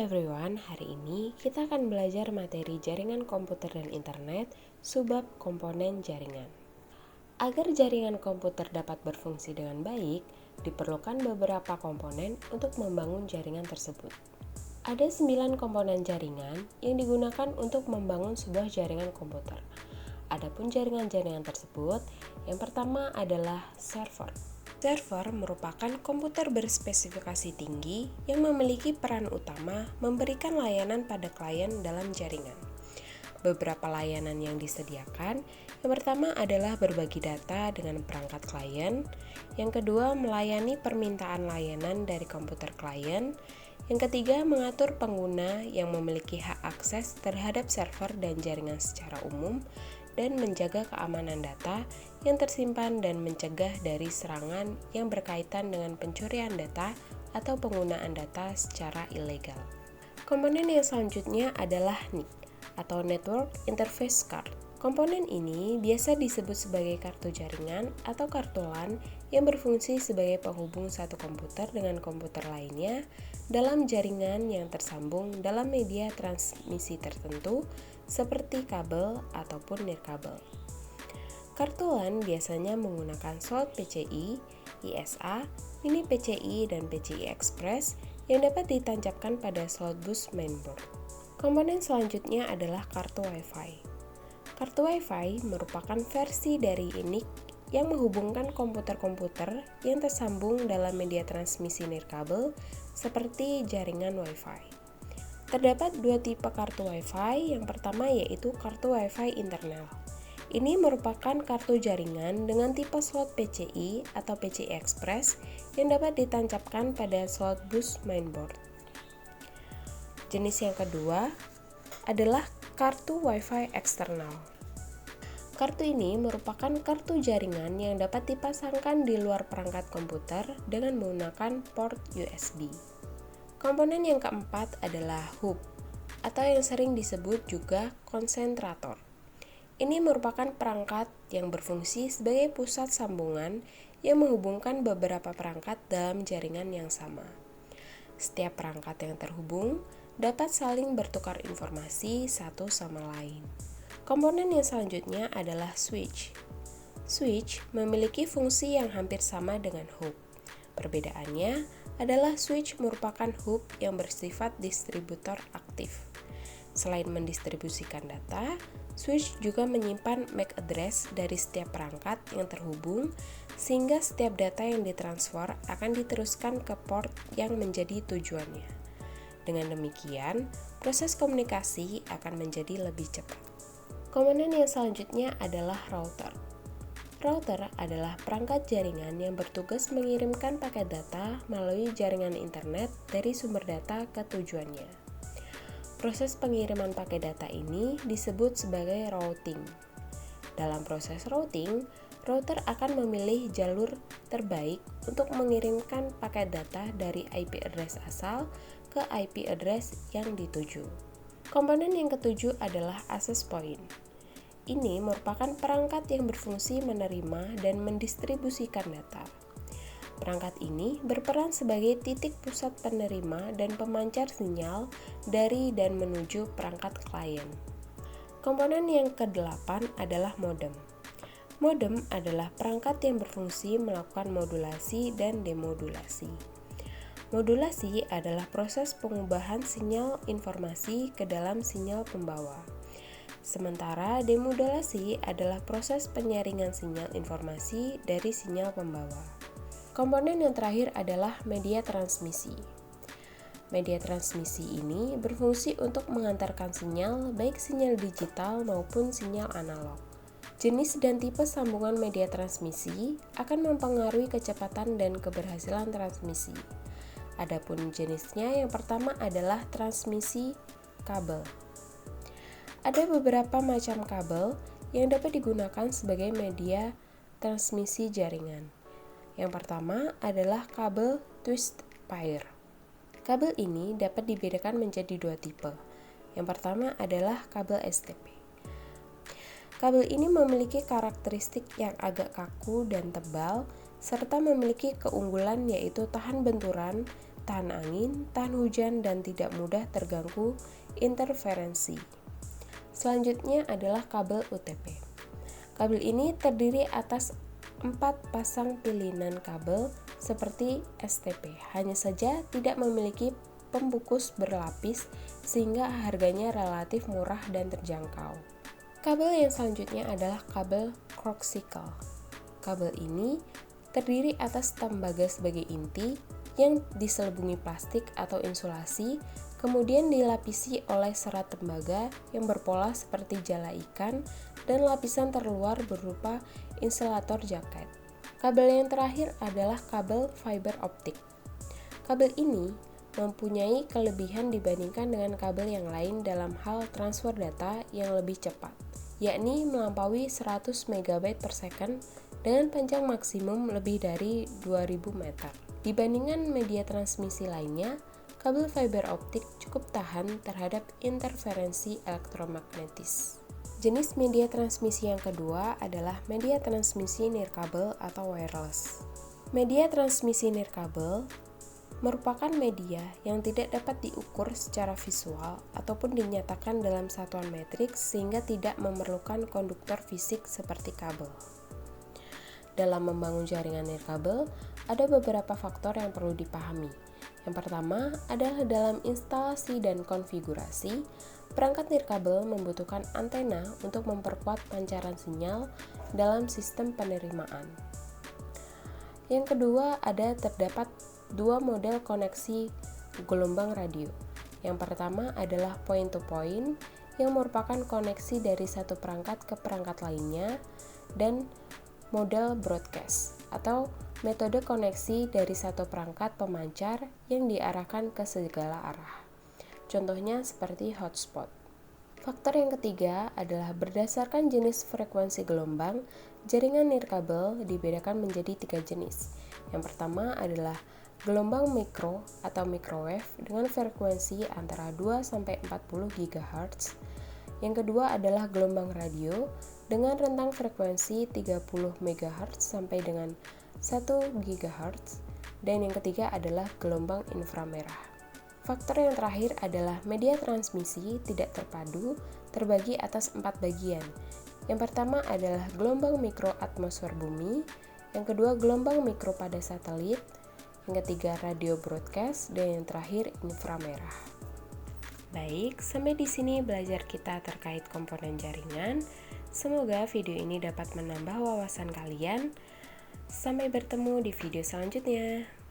everyone, hari ini kita akan belajar materi jaringan komputer dan internet, subbab komponen jaringan. Agar jaringan komputer dapat berfungsi dengan baik, diperlukan beberapa komponen untuk membangun jaringan tersebut. Ada 9 komponen jaringan yang digunakan untuk membangun sebuah jaringan komputer. Adapun jaringan-jaringan tersebut, yang pertama adalah server. Server merupakan komputer berspesifikasi tinggi yang memiliki peran utama memberikan layanan pada klien dalam jaringan. Beberapa layanan yang disediakan, yang pertama adalah berbagi data dengan perangkat klien, yang kedua melayani permintaan layanan dari komputer klien, yang ketiga mengatur pengguna yang memiliki hak akses terhadap server dan jaringan secara umum, dan menjaga keamanan data yang tersimpan dan mencegah dari serangan yang berkaitan dengan pencurian data atau penggunaan data secara ilegal. Komponen yang selanjutnya adalah NIC atau Network Interface Card. Komponen ini biasa disebut sebagai kartu jaringan atau kartu LAN yang berfungsi sebagai penghubung satu komputer dengan komputer lainnya dalam jaringan yang tersambung dalam media transmisi tertentu seperti kabel ataupun nirkabel. Kartu LAN biasanya menggunakan slot PCI, ISA, mini PCI, dan PCI Express yang dapat ditancapkan pada slot bus mainboard. Komponen selanjutnya adalah kartu Wi-Fi. Kartu Wi-Fi merupakan versi dari NIC yang menghubungkan komputer-komputer yang tersambung dalam media transmisi nirkabel seperti jaringan Wi-Fi. Terdapat dua tipe kartu Wi-Fi, yang pertama yaitu kartu Wi-Fi internal. Ini merupakan kartu jaringan dengan tipe slot PCI atau PCI Express yang dapat ditancapkan pada slot bus mainboard. Jenis yang kedua adalah kartu Wi-Fi eksternal. Kartu ini merupakan kartu jaringan yang dapat dipasangkan di luar perangkat komputer dengan menggunakan port USB. Komponen yang keempat adalah hub, atau yang sering disebut juga konsentrator. Ini merupakan perangkat yang berfungsi sebagai pusat sambungan yang menghubungkan beberapa perangkat dalam jaringan yang sama. Setiap perangkat yang terhubung dapat saling bertukar informasi satu sama lain. Komponen yang selanjutnya adalah switch. Switch memiliki fungsi yang hampir sama dengan hub. Perbedaannya adalah switch merupakan hub yang bersifat distributor aktif. Selain mendistribusikan data, switch juga menyimpan MAC address dari setiap perangkat yang terhubung, sehingga setiap data yang ditransfer akan diteruskan ke port yang menjadi tujuannya. Dengan demikian, proses komunikasi akan menjadi lebih cepat. Komponen yang selanjutnya adalah router. Router adalah perangkat jaringan yang bertugas mengirimkan paket data melalui jaringan internet dari sumber data ke tujuannya. Proses pengiriman paket data ini disebut sebagai routing. Dalam proses routing, router akan memilih jalur terbaik untuk mengirimkan paket data dari IP address asal ke IP address yang dituju. Komponen yang ketujuh adalah access point. Ini merupakan perangkat yang berfungsi menerima dan mendistribusikan data. Perangkat ini berperan sebagai titik pusat penerima dan pemancar sinyal dari dan menuju perangkat klien. Komponen yang ke-8 adalah modem. Modem adalah perangkat yang berfungsi melakukan modulasi dan demodulasi. Modulasi adalah proses pengubahan sinyal informasi ke dalam sinyal pembawa. Sementara demodulasi adalah proses penyaringan sinyal informasi dari sinyal pembawa. Komponen yang terakhir adalah media transmisi. Media transmisi ini berfungsi untuk mengantarkan sinyal, baik sinyal digital maupun sinyal analog. Jenis dan tipe sambungan media transmisi akan mempengaruhi kecepatan dan keberhasilan transmisi. Adapun jenisnya, yang pertama adalah transmisi kabel. Ada beberapa macam kabel yang dapat digunakan sebagai media transmisi jaringan. Yang pertama adalah kabel twist pair. Kabel ini dapat dibedakan menjadi dua tipe. Yang pertama adalah kabel STP. Kabel ini memiliki karakteristik yang agak kaku dan tebal, serta memiliki keunggulan yaitu tahan benturan tahan angin, tahan hujan, dan tidak mudah terganggu interferensi. Selanjutnya adalah kabel UTP. Kabel ini terdiri atas 4 pasang pilihan kabel seperti STP, hanya saja tidak memiliki pembungkus berlapis sehingga harganya relatif murah dan terjangkau. Kabel yang selanjutnya adalah kabel coaxial. Kabel ini terdiri atas tembaga sebagai inti yang diselubungi plastik atau insulasi, kemudian dilapisi oleh serat tembaga yang berpola seperti jala ikan dan lapisan terluar berupa insulator jaket. Kabel yang terakhir adalah kabel fiber optik. Kabel ini mempunyai kelebihan dibandingkan dengan kabel yang lain dalam hal transfer data yang lebih cepat, yakni melampaui 100 MB per second dengan panjang maksimum lebih dari 2000 meter. Dibandingkan media transmisi lainnya, kabel fiber optik cukup tahan terhadap interferensi elektromagnetis. Jenis media transmisi yang kedua adalah media transmisi nirkabel atau wireless. Media transmisi nirkabel merupakan media yang tidak dapat diukur secara visual ataupun dinyatakan dalam satuan metrik sehingga tidak memerlukan konduktor fisik seperti kabel. Dalam membangun jaringan nirkabel, ada beberapa faktor yang perlu dipahami. Yang pertama adalah dalam instalasi dan konfigurasi, perangkat nirkabel membutuhkan antena untuk memperkuat pancaran sinyal dalam sistem penerimaan. Yang kedua terdapat dua model koneksi gelombang radio. Yang pertama adalah point-to-point yang merupakan koneksi dari satu perangkat ke perangkat lainnya, dan model broadcast atau metode koneksi dari satu perangkat pemancar yang diarahkan ke segala arah. Contohnya seperti hotspot. Faktor yang ketiga adalah berdasarkan jenis frekuensi gelombang, jaringan nirkabel dibedakan menjadi 3 jenis. Yang pertama adalah gelombang mikro atau microwave dengan frekuensi antara 2-40 GHz. Yang kedua adalah gelombang radio dengan rentang frekuensi 30 MHz sampai dengan 1 GHz. Dan yang ketiga adalah gelombang inframerah. Faktor yang terakhir adalah media transmisi tidak terpadu terbagi atas 4 bagian. Yang pertama adalah gelombang mikro atmosfer bumi, yang kedua gelombang mikro pada satelit, yang ketiga radio broadcast, dan yang terakhir inframerah. Baik, sampai di sini belajar kita terkait komponen jaringan. Semoga video ini dapat menambah wawasan kalian. Sampai bertemu di video selanjutnya.